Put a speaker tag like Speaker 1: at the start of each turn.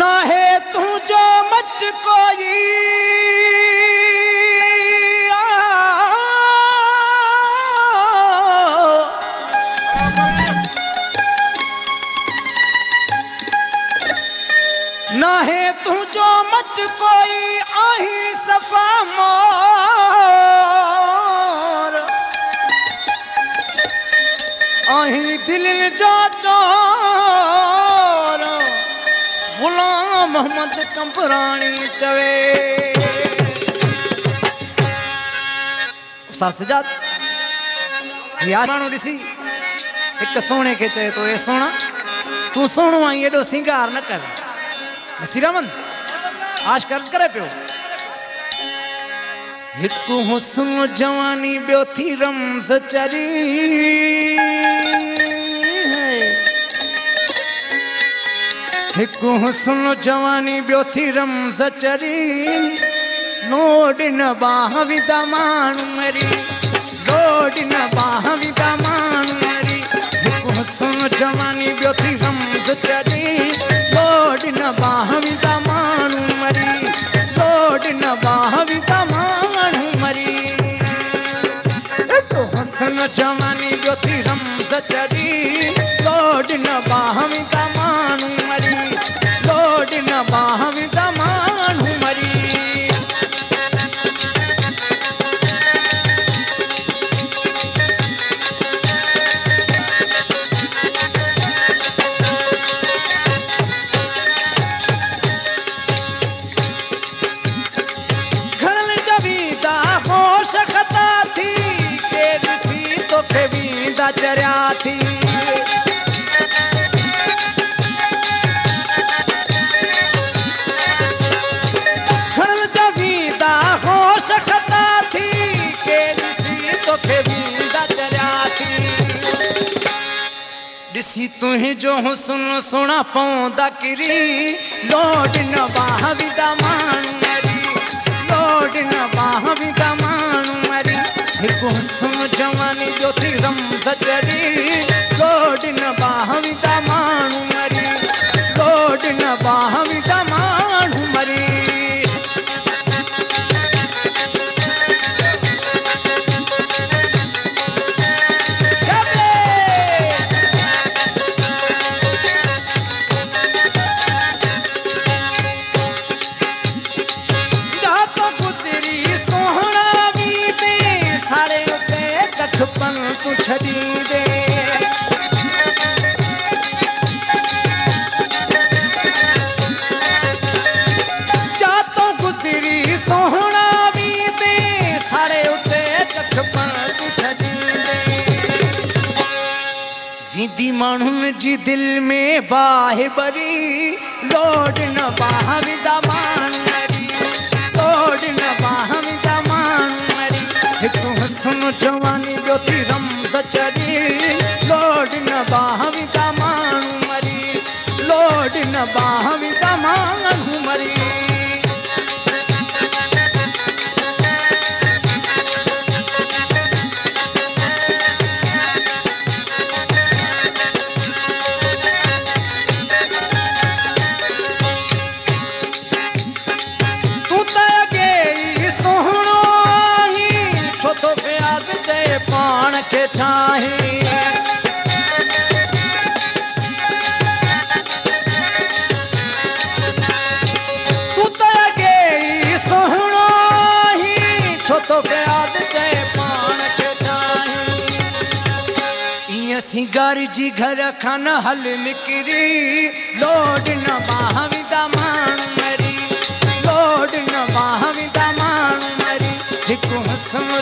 Speaker 1: ना है तू जो मत कोई ना है तू जो मत कोई आही सफा मोर आही दिल जो चोर गुलाम मोहम्मद कंपरानी चवे उस्ताद सजाद यार मानो दिसी एक सोने के चए तो ए सोना तू सोनो आई एडो सिंगार न कर नसीरामन आज कर्ज करे पियो हिकु हुस्न जवानी बियो थी रमज़ चरी हिकु हुस्न जवानी बियो थी रमज़ चरी लोड न बाहवी दमान मरी लोड न बाहवी दमान मरी हिकु हुस्न जवानी बियो थी रमज़ चरी लोड न बाहवी दमान मरी लोड न बाहवी दमान मरी हिकु हुस्न जवानी बियो थी रमज़ चरी लोड न बाहवी दमान मरी लोड न बाहवी दमान मरी चरिया थी खड़ल जबीदा होश खता थी के दिसी तो के बीदा चरिया थी दिसी तुही जो हुस्न सुना पौंदा किरी लोड न बाहवी दमान मरी लोड न बाहवी दमान मरी हिकु हुस्न जवानी जो थी रमज़ चरी लोड न बाहवी दमान मरी लोड न बाहवी दमान मरी तू छड़ी दे जातो गुजरी सोहना भी दे सारे उते कखपन तू छड़ी दे विधि मानुन जी दिल में बाहे बरी लोड न बाहवी दमान मरी लोड न बाहवी दमान मरी हिकु हुस्न जवानी जो थी रमज़ चरी लोड न बाहवी दमान मरी लोड न बाहवी दमान मरी तू तगे सोहणो ही छो तो प्याद से पान के ठाही तू तगे सोहणो ही छो तो प्याद से पान के ठाही इं सिंगार जी घर खान हल निकरी लोड न बाहवी दमान मरी लोड न बाहवी दमान मरी हिकु हुस्न